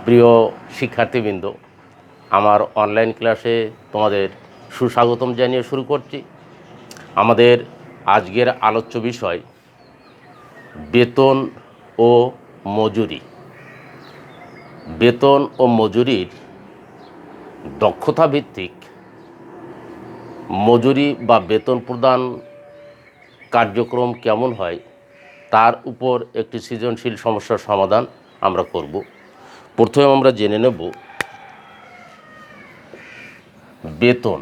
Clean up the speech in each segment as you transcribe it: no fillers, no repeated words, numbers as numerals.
প্রিয় শিক্ষার্থীবৃন্দ, আমার অনলাইন ক্লাসে তোমাদের সুস্বাগতম জানিয়ে শুরু করছি। আমাদের আজকের আলোচ্য বিষয় বেতন ও মজুরি। বেতন ও মজুরির দক্ষতা ভিত্তিক মজুরি বা বেতন প্রদান কার্যক্রম কেমন হয় তার উপর একটি সৃজনশীল সমস্যার সমাধান আমরা করব। প্রথমে আমরা জেনে নেব বেতন।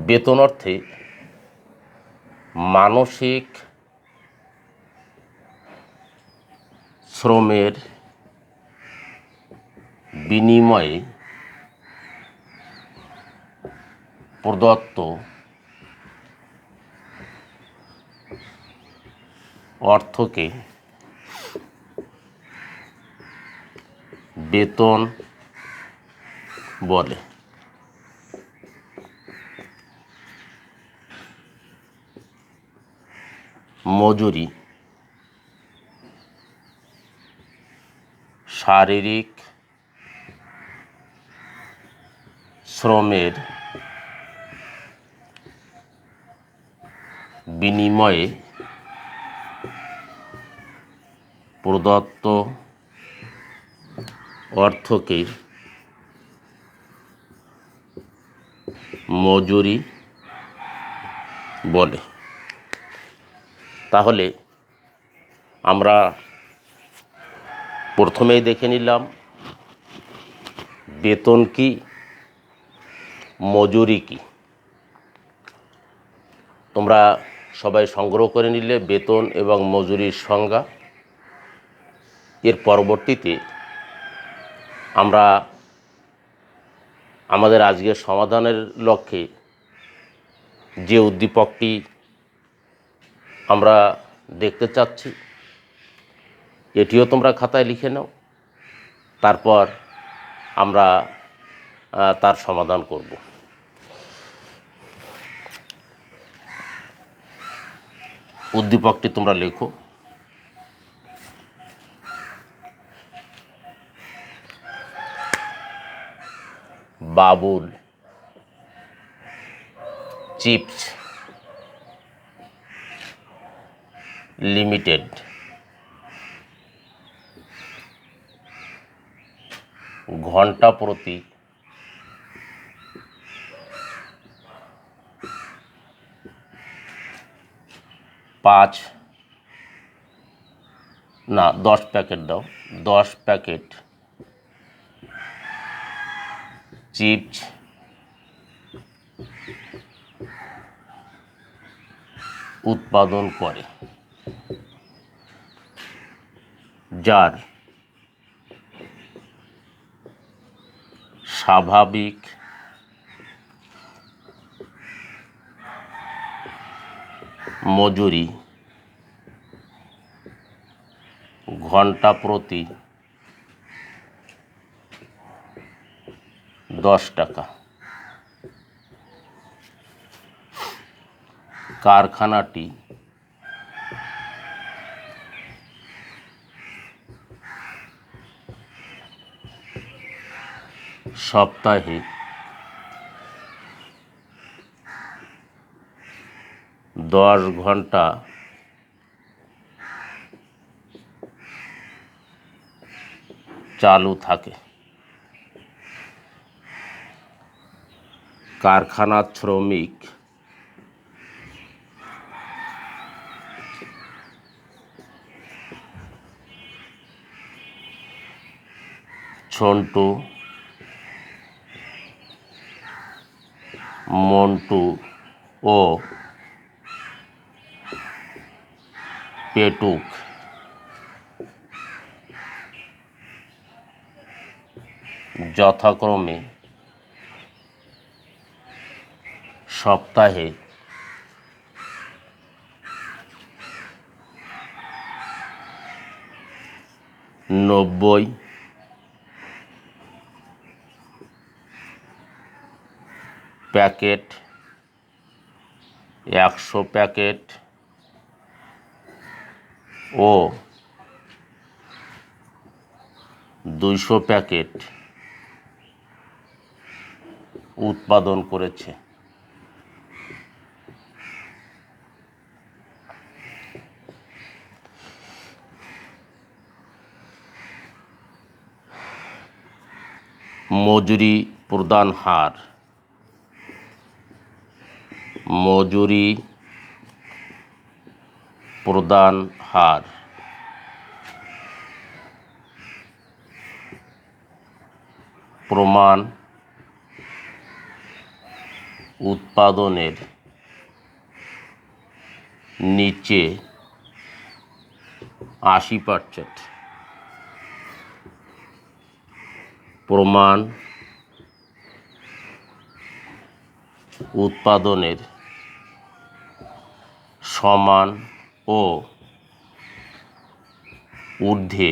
বেতন অর্থে মানসিক শ্রমের বিনিময়ে প্রদত্ত অর্থকে বেতন বলে। মজুরি শারীরিক শ্রমের বিনিময়ে প্রদত্ত অর্থকে মজুরি বলে। তাহলে আমরা প্রথমেই দেখে নিলাম বেতন কি, মজুরি কি। তোমরা সবাই সংগ্রহ করে নিলে বেতন এবং মজুরির সংজ্ঞা। এর পরবর্তীতে আমরা আমাদের আজকের সমাধানের লক্ষ্যে যে উদ্দীপকটি আমরা দেখতে চাচ্ছি এটিও তোমরা খাতায় লিখে নাও, তারপর আমরা তার সমাধান করব। উদ্দীপকটি তোমরা লেখো। বাবুল চিপস লিমিটেড ঘন্টা প্রতি 10 প্যাকেট দাও, 10 প্যাকেট চিপস উৎপাদন করে, যার স্বাভাবিক মজুরি ঘন্টা প্রতি 10 টাকা। কারখানাটি সপ্তাহে 10 ঘন্টা চালু থাকে। কারখানার শ্রমিক ঝন্টু, মন্টু ও পেটুক যথাক্রমে সপ্তাহে 90 প্যাকেট, 100 প্যাকেট ও 200 প্যাকেট উৎপাদন করেছে। মজুরি প্রদান হার, মজুরি প্রদান হার প্রমাণ উৎপাদনের নিচে 80%, প্রমাণ উৎপাদনের সমান ও ঊর্ধ্বে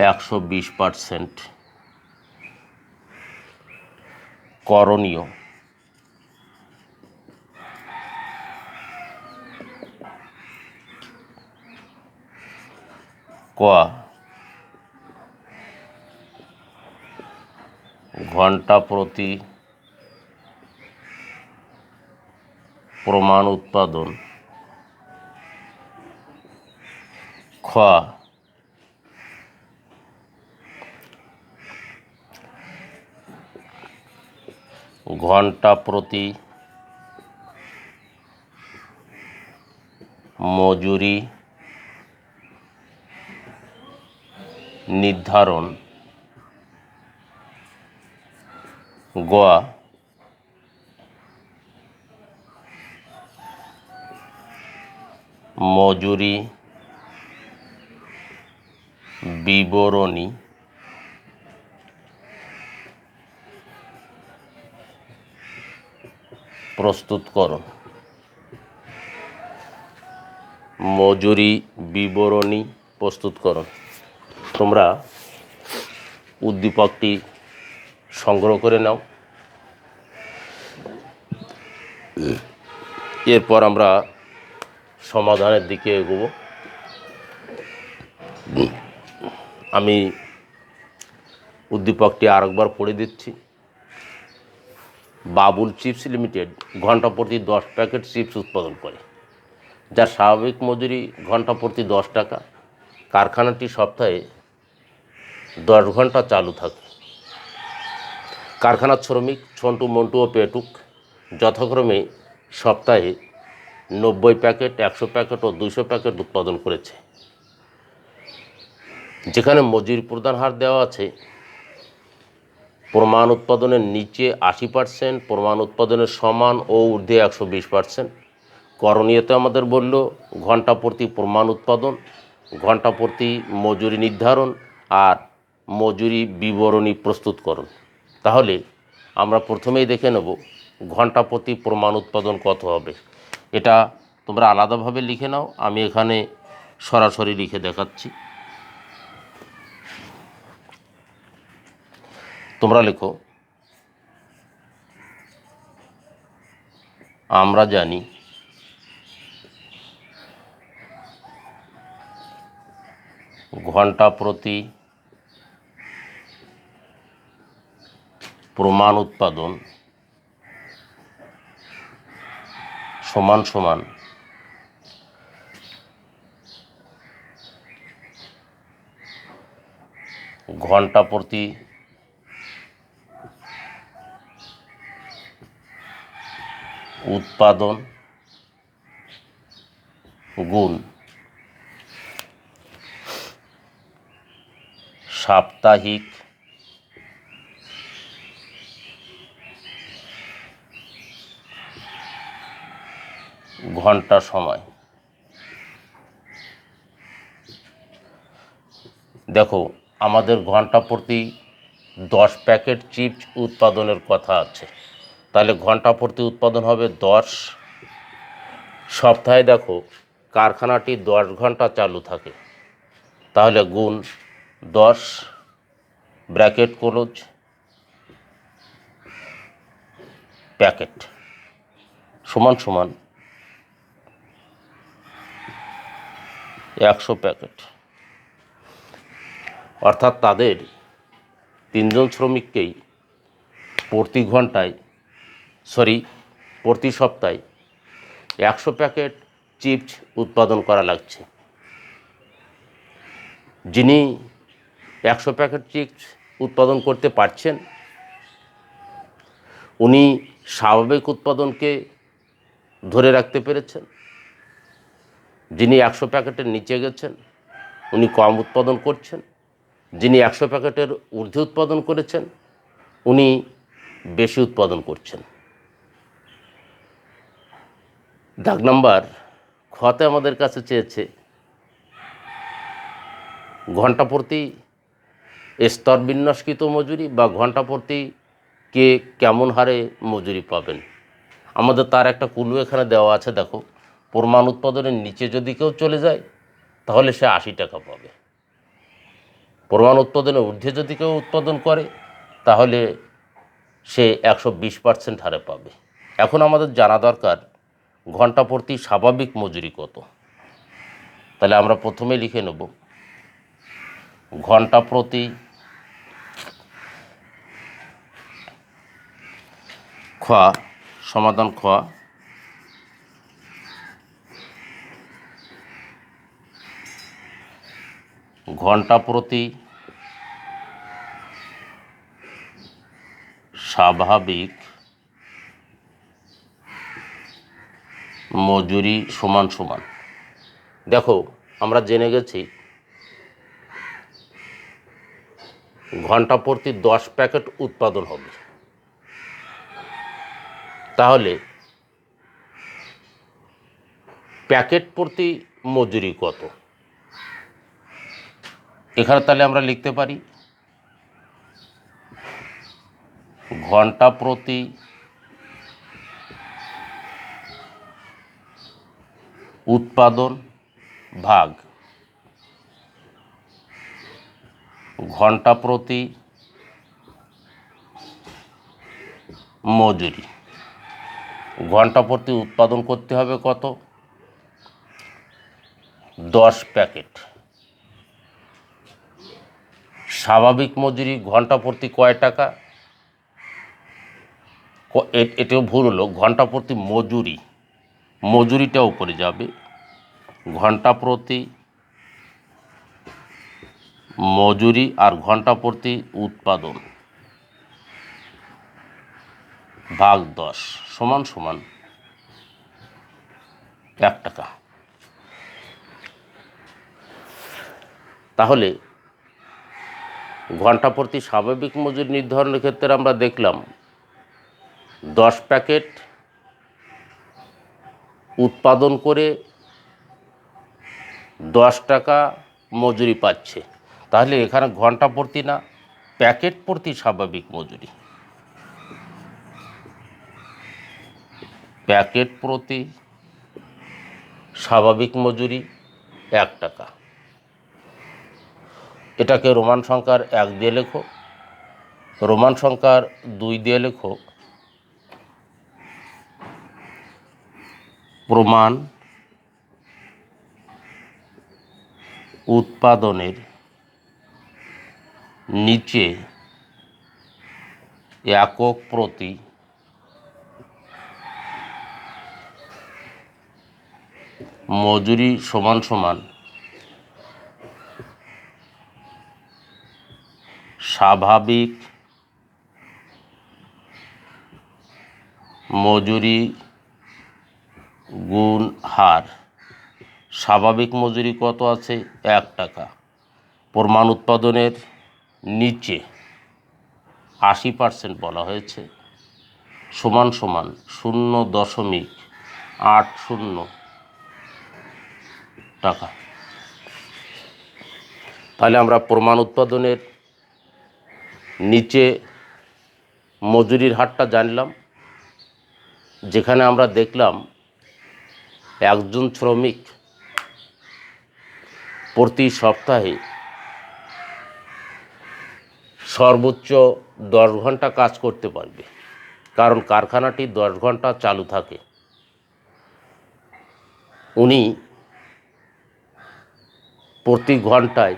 120% করণীয়। ক, ঘন্টা প্রতি প্রমাণ উৎপাদন। খ, ঘন্টা প্রতি মজুরি নির্ধারণ। গ, মজুরি বিবরণী প্রস্তুতকরণ। মজুরি বিবরণী প্রস্তুতকরণ। তোমরা উদ্দীপকটি সংগ্রহ করে নাও। এরপর আমরা সমাধানের দিকে এগোবো। আমি উদ্দীপকটি আরেকবার পড়ে দিচ্ছি। বাবুল চিপস লিমিটেড ঘন্টা প্রতি 10 প্যাকেট চিপস উৎপাদন করে, যার স্বাভাবিক মজুরি ঘন্টা প্রতি 10 টাকা। কারখানাটি সপ্তাহে 10 ঘন্টা চালু থাকে। কারখানার শ্রমিক ছন্টু, মন্টু ও পেটুক যথাক্রমে সপ্তাহে 90 প্যাকেট, 100 প্যাকেট ও 200 প্যাকেট উৎপাদন করেছে। যেখানে মজুরি প্রদান হার দেওয়া আছে প্রমাণ উৎপাদনের নিচে 80%, প্রমাণ উৎপাদনের সমান ও ঊর্ধ্বে 120%। করণীয়তে আমাদের বলল ঘন্টা প্রতি প্রমাণ উৎপাদন, ঘন্টা প্রতি মজুরি নির্ধারণ আর মজুরি বিবরণী প্রস্তুতকরণ। তাহলে আমরা প্রথমেই দেখে নেব ঘন্টা প্রতি প্রমাণ উৎপাদন কত হবে। এটা তোমরা আলাদাভাবে লিখে নাও, আমি এখানে সরাসরি লিখে দেখাচ্ছি। তোমরা লেখো, আমরা জানি ঘন্টা প্রতি প্রমাণ উৎপাদন সমান সমান ঘন্টা প্রতি উৎপাদন গুণ সাপ্তাহিক ঘন্টা সময়। দেখো আমাদের ঘন্টা প্রতি 10 প্যাকেট চিপস উৎপাদনের কথা আছে, তাহলে ঘন্টা প্রতি উৎপাদন হবে 10। সপ্তাহে দেখো কারখানাটি 10 ঘন্টা চালু থাকে, তাহলে গুণ 10 ব্র্যাকেট ক্লোজ প্যাকেট সমান সমান 100 প্যাকেট। অর্থাৎ তাদের 3 জন শ্রমিককেই প্রতি সপ্তাহে 100 প্যাকেট চিপস উৎপাদন করা লাগছে। যিনি 100 প্যাকেট চিপস উৎপাদন করতে পারছেন, উনি স্বাভাবিক উৎপাদনকে ধরে রাখতে পেরেছেন। যিনি 100 প্যাকেটের নিচে গেছেন, উনি কম উৎপাদন করছেন। যিনি 100 প্যাকেটের ঊর্ধ্বে উৎপাদন করেছেন, উনি বেশি উৎপাদন করছেন। দাগ নাম্বার খতে আমাদের কাছে চেয়েছে ঘন্টা প্রতি স্তর বিন্যাসকৃত মজুরি বা ঘন্টা প্রতি কে কেমন হারে মজুরি পাবেন। আমাদের তার একটা কুলু এখানে দেওয়া আছে। দেখো, প্রমাণ উৎপাদনের নিচে যদি কেউ চলে যায় তাহলে সে 80 টাকা পাবে। প্রমাণ উৎপাদনের ঊর্ধ্বে যদি কেউ উৎপাদন করে তাহলে সে 120% হারে পাবে। এখন আমাদের জানা দরকার ঘন্টা প্রতি স্বাভাবিক মজুরি কত। তাহলে আমরা প্রথমে লিখে নেব ঘন্টা প্রতি খ সমাধান খ ঘন্টা প্রতি স্বাভাবিক মজুরি সমান সমান। দেখো, আমরা জেনে গেছি ঘন্টা প্রতি 10 প্যাকেট উৎপাদন হবে। তাহলে প্যাকেট প্রতি মজুরি কত? এখানে তাহলে আমরা লিখতে পারি ঘন্টা প্রতি উৎপাদন ভাগ ঘন্টা প্রতি মজুরি। ঘন্টা প্রতি উৎপাদন করতে হবে কত? 10 প্যাকেট। স্বাভাবিক মজুরি ঘন্টা প্রতি কয় টাকা? এটাও ভুল হলো, ঘন্টা প্রতি মজুরি, মজুরিটা উপরে যাবে। ঘন্টা প্রতি মজুরি আর ঘন্টা প্রতি উৎপাদন ভাগ 10 সমান সমান 1 টাকা। তাহলে ঘন্টা প্রতি স্বাভাবিক মজুরি নির্ধারণের ক্ষেত্রে আমরা দেখলাম 10 প্যাকেট উৎপাদন করে 10 টাকা মজুরি পাচ্ছে। তাহলে এখানে ঘন্টা প্রতি না, প্যাকেট প্রতি স্বাভাবিক মজুরি। প্যাকেট প্রতি স্বাভাবিক মজুরি 1 টাকা। এটাকে রোমান সংখ্যার 1 দিয়ে লেখো, রোমান সংখ্যার 2 দিয়ে লেখো। প্রমাণ উৎপাদনের নিচে একক প্রতি মজুরি সমান সমান স্বাভাবিক মজুরি গুণ হার। স্বাভাবিক মজুরি কত আছে? 1 টাকা। প্রমাণ উৎপাদনের নিচে 80% বলা হয়েছে, সমান সমান 0.80 টাকা। তাহলে আমরা প্রমাণ উৎপাদনের নিচে মজুরির হারটা জানলাম, যেখানে আমরা দেখলাম একজন শ্রমিক প্রতি সপ্তাহে সর্বোচ্চ 10 ঘন্টা কাজ করতে পারবে, কারণ কারখানাটি 10 ঘন্টা চালু থাকে। উনি প্রতি ঘন্টায়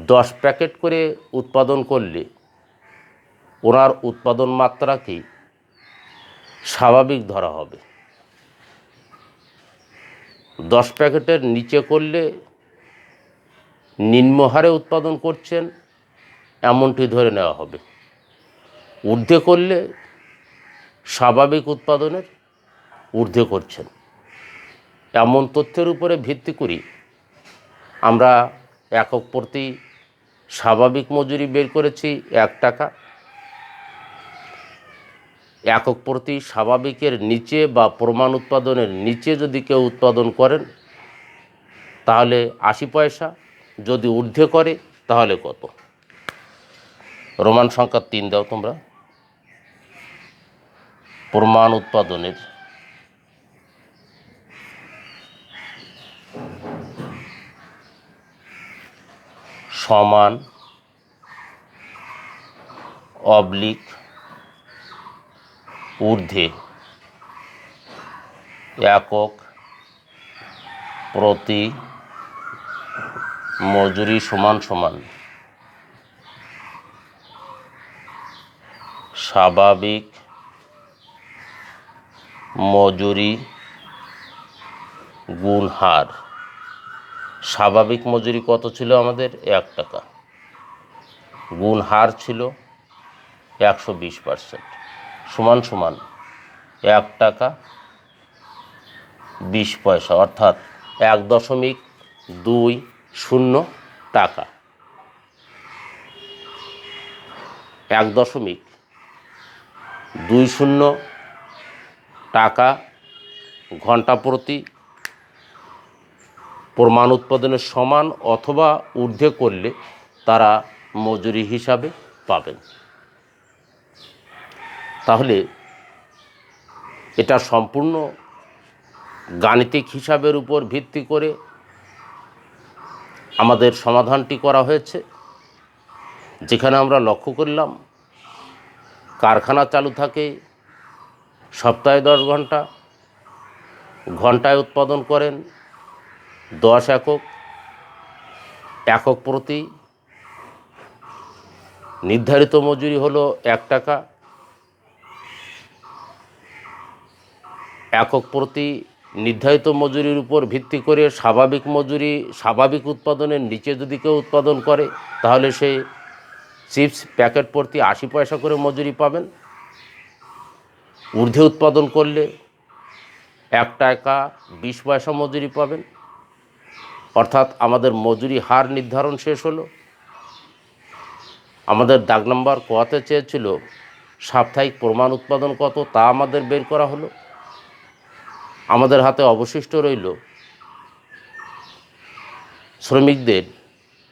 10 প্যাকেট করে উৎপাদন করলে ওনার উৎপাদন মাত্রাকে স্বাভাবিক ধরা হবে। 10 প্যাকেটের নিচে করলে নিম্নহারে উৎপাদন করছেন এমনটি ধরে নেওয়া হবে। ঊর্ধ্বে করলে স্বাভাবিক উৎপাদনের ঊর্ধ্বে করছেন, এমন তথ্যের উপরে ভিত্তি করি আমরা একক প্রতি স্বাভাবিক মজুরি বের করেছি 1 টাকা। একক প্রতি স্বাভাবিকের নিচে বা প্রমাণ উৎপাদনের নিচে যদি কেউ উৎপাদন করেন তাহলে 80 পয়সা, যদি ঊর্ধ্বে করে তাহলে কত? রোমান সংখ্যা 3 দাও তোমরা। প্রমাণ উৎপাদনের সমান অবলিক ঊর্ধ্বে একক প্রতি মজুরি সমান সমান স্বাভাবিক মজুরি গুণ হার। স্বাভাবিক মজুরি কত ছিল আমাদের? 1 টাকা, গুণ হার ছিল 120%, সমান সমান 1 টাকা 20 পয়সা, অর্থাৎ 1.20 টাকা। 1.20 টাকা ঘন্টা প্রতি প্রমাণ উৎপাদনের সমান অথবা ঊর্ধ্বে করলে তারা মজুরি হিসাবে পাবেন। তাহলে এটা সম্পূর্ণ গাণিতিক হিসাবের উপর ভিত্তি করে আমাদের সমাধানটি করা হয়েছে, যেখানে আমরা লক্ষ্য করলাম কারখানা চালু থাকে সপ্তাহে 10 ঘন্টা, ঘন্টায় উৎপাদন করেন 10 একক, একক প্রতি নির্ধারিত মজুরি হলো 1 টাকা। একক প্রতি নির্ধারিত মজুরির উপর ভিত্তি করে স্বাভাবিক মজুরি, স্বাভাবিক উৎপাদনের নিচে যদি কেউ উৎপাদন করে তাহলে সে চিপস প্যাকেট প্রতি 80 পয়সা করে মজুরি পাবেন। ঊর্ধ্বে উৎপাদন করলে 1 টাকা 20 পয়সা মজুরি পাবেন। অর্থাৎ আমাদের মজুরি হার নির্ধারণ শেষ হলো। আমাদের দাগ নম্বর কতে চেয়েছিল সাপ্তাহিক প্রমাণ উৎপাদন কত, তা আমাদের বের করা হলো। আমাদের হাতে অবশিষ্ট রইল শ্রমিকদের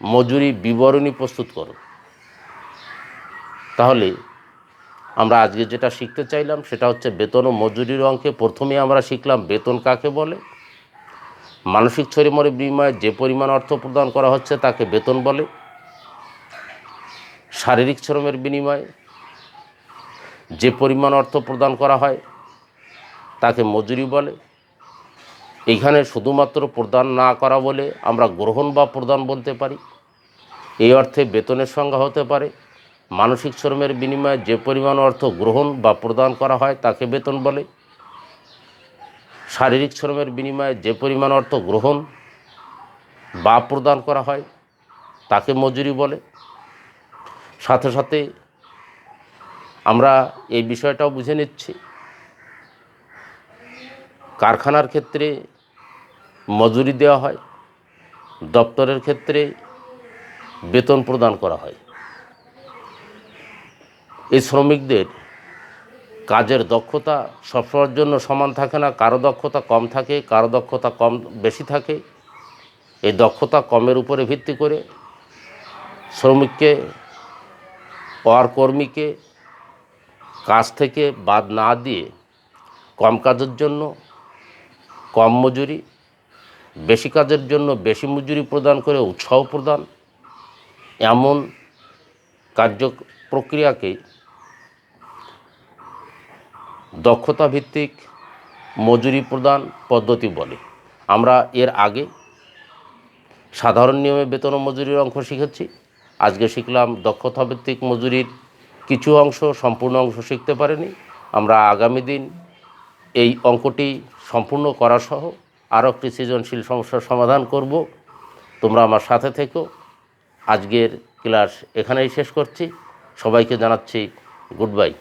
মজুরি বিবরণী প্রস্তুত করো। তাহলে আমরা আজকে যেটা শিখতে চাইলাম সেটা হচ্ছে বেতন ও মজুরির অঙ্কে প্রথমে আমরা শিখলাম বেতন কাকে বলে। মানসিক শ্রমের বিনিময়ে যে পরিমাণ অর্থ প্রদান করা হচ্ছে তাকে বেতন বলে। শারীরিক শ্রমের বিনিময়ে যে পরিমাণ অর্থ প্রদান করা হয় তাকে মজুরি বলে। এইখানে শুধুমাত্র প্রদান না করা বলে আমরা গ্রহণ বা প্রদান বলতে পারি। এই অর্থে বেতনের সংজ্ঞা হতে পারে মানসিক শ্রমের বিনিময়ে যে পরিমাণ অর্থ গ্রহণ বা প্রদান করা হয় তাকে বেতন বলে। শারীরিক শ্রমের বিনিময়ে যে পরিমাণ অর্থ গ্রহণ বা প্রদান করা হয় তাকে মজুরি বলে। সাথে সাথে আমরা এই বিষয়টাও বুঝে নিচ্ছি কারখানার ক্ষেত্রে মজুরি দেওয়া হয়, দপ্তরের ক্ষেত্রে বেতন প্রদান করা হয়। এই শ্রমিকদের কাজের দক্ষতা সবসময়ের জন্য সমান থাকে না, কারো দক্ষতা কম থাকে, কারো দক্ষতা কম বেশি থাকে। এই দক্ষতা কমের উপরে ভিত্তি করে শ্রমিককে কর্মীকে কাজ থেকে বাদ না দিয়ে কম কাজের জন্য কম মজুরি, বেশি কাজের জন্য বেশি মজুরি প্রদান করে উৎসাহ প্রদান, এমন কার্য প্রক্রিয়াকে দক্ষতা ভিত্তিক মজুরি প্রদান পদ্ধতি বলে। আমরা এর আগে সাধারণ নিয়মে বেতন ও মজুরির অঙ্ক শিখেছি। আজকে শিখলাম দক্ষতা ভিত্তিক মজুরির কিছু অংশ, সম্পূর্ণ অংশ শিখতে পারিনি। আমরা আগামী দিন এই অঙ্কটি সম্পূর্ণ করা সহ আরও একটি সৃজনশীল সমস্যার সমাধান করব। তোমরা আমার সাথে থেকো। আজকের ক্লাস এখানেই শেষ করছি। সবাইকে জানাচ্ছি গুড বাই।